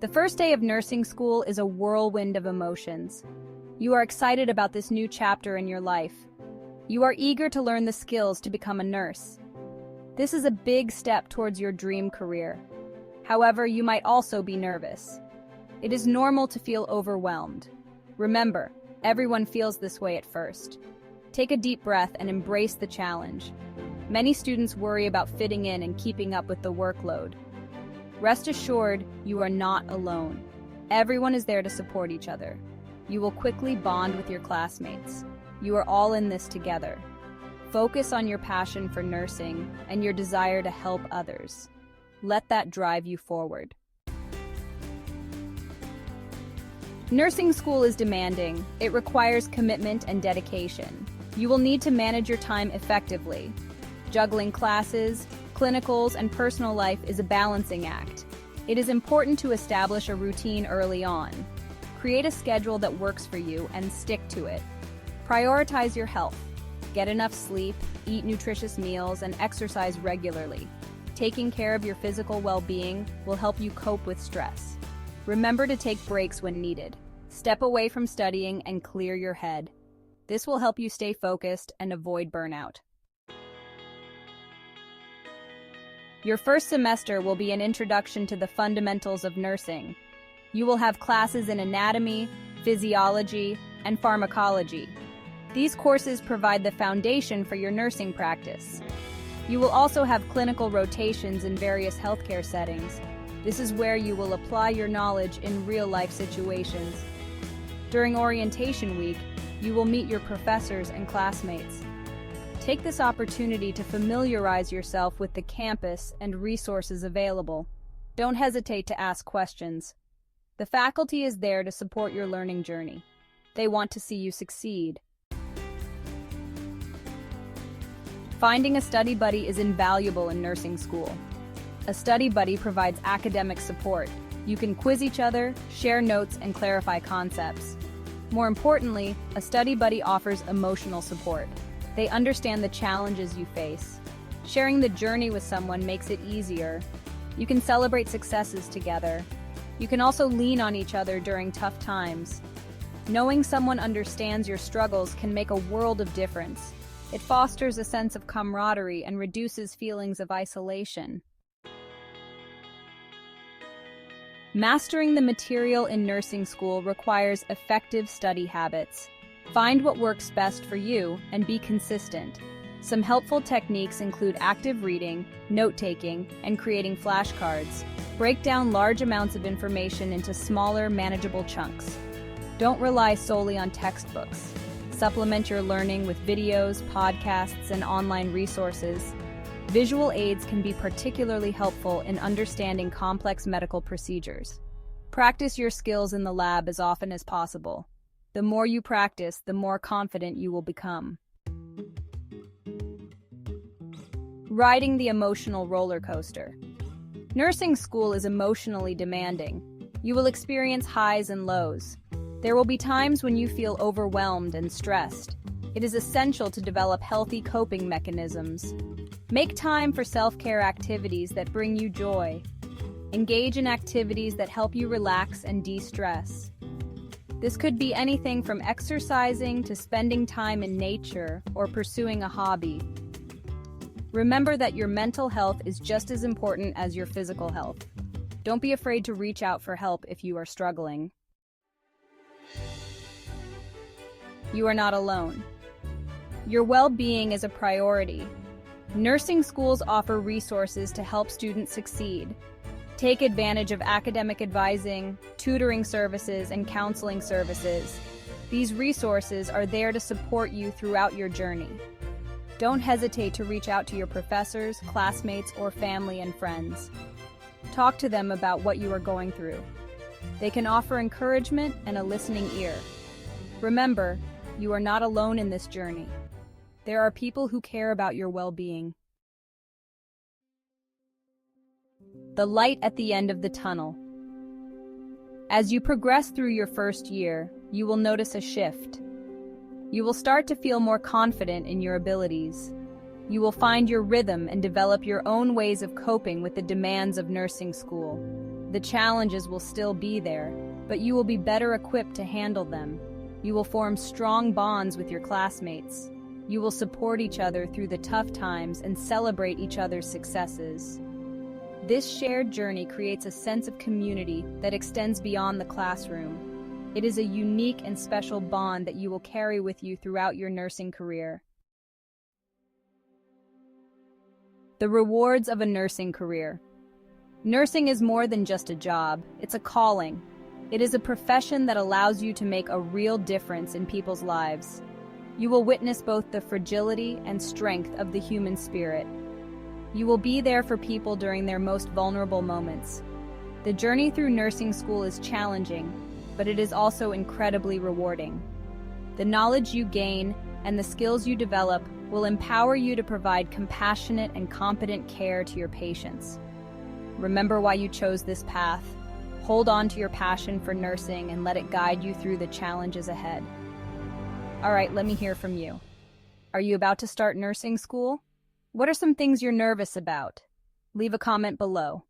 The first day of nursing school is a whirlwind of emotions. You are excited about this new chapter in your life. You are eager to learn the skills to become a nurse. This is a big step towards your dream career. However, you might also be nervous. It is normal to feel overwhelmed. Remember, everyone feels this way at first. Take a deep breath and embrace the challenge. Many students worry about fitting in and keeping up with the workload. Rest assured, you are not alone. Everyone is there to support each other. You will quickly bond with your classmates. You are all in this together. Focus on your passion for nursing and your desire to help others. Let that drive you forward. Nursing school is demanding. It requires commitment and dedication. You will need to manage your time effectively. Juggling classes, clinicals, and personal life is a balancing act. It is important to establish a routine early on. Create a schedule that works for you and stick to it. Prioritize your health. Get enough sleep, eat nutritious meals, and exercise regularly. Taking care of your physical well-being will help you cope with stress. Remember to take breaks when needed. Step away from studying and clear your head. This will help you stay focused and avoid burnout. Your first semester will be an introduction to the fundamentals of nursing. You will have classes in anatomy, physiology, and pharmacology. These courses provide the foundation for your nursing practice. You will also have clinical rotations in various healthcare settings. This is where you will apply your knowledge in real-life situations. During orientation week, you will meet your professors and classmates. Take this opportunity to familiarize yourself with the campus and resources available. Don't hesitate to ask questions. The faculty is there to support your learning journey. They want to see you succeed. Finding a study buddy is invaluable in nursing school. A study buddy provides academic support. You can quiz each other, share notes, and clarify concepts. More importantly, a study buddy offers emotional support. They understand the challenges you face. Sharing the journey with someone makes it easier. You can celebrate successes together. You can also lean on each other during tough times. Knowing someone understands your struggles can make a world of difference. It fosters a sense of camaraderie and reduces feelings of isolation. Mastering the material in nursing school requires effective study habits. Find what works best for you and be consistent. Some helpful techniques include active reading, note-taking, and creating flashcards. Break down large amounts of information into smaller, manageable chunks. Don't rely solely on textbooks. Supplement your learning with videos, podcasts, and online resources. Visual aids can be particularly helpful in understanding complex medical procedures. Practice your skills in the lab as often as possible. The more you practice, the more confident you will become. Riding the emotional roller coaster. Nursing school is emotionally demanding. You will experience highs and lows. There will be times when you feel overwhelmed and stressed. It is essential to develop healthy coping mechanisms. Make time for self-care activities that bring you joy. Engage in activities that help you relax and de-stress. This could be anything from exercising to spending time in nature or pursuing a hobby. Remember that your mental health is just as important as your physical health. Don't be afraid to reach out for help if you are struggling. You are not alone. Your well-being is a priority. Nursing schools offer resources to help students succeed. Take advantage of academic advising, tutoring services, and counseling services. These resources are there to support you throughout your journey. Don't hesitate to reach out to your professors, classmates, or family and friends. Talk to them about what you are going through. They can offer encouragement and a listening ear. Remember, you are not alone in this journey. There are people who care about your well-being. The light at the end of the tunnel. As you progress through your first year, you will notice a shift. You will start to feel more confident in your abilities. You will find your rhythm and develop your own ways of coping with the demands of nursing school. The challenges will still be there, but you will be better equipped to handle them. You will form strong bonds with your classmates. You will support each other through the tough times and celebrate each other's successes. This shared journey creates a sense of community that extends beyond the classroom. It is a unique and special bond that you will carry with you throughout your nursing career. The rewards of a nursing career. Nursing is more than just a job, it's a calling. It is a profession that allows you to make a real difference in people's lives. You will witness both the fragility and strength of the human spirit. You will be there for people during their most vulnerable moments. The journey through nursing school is challenging, but it is also incredibly rewarding. The knowledge you gain and the skills you develop will empower you to provide compassionate and competent care to your patients. Remember why you chose this path. Hold on to your passion for nursing and let it guide you through the challenges ahead. All right, let me hear from you. Are you about to start nursing school? What are some things you're nervous about? Leave a comment below.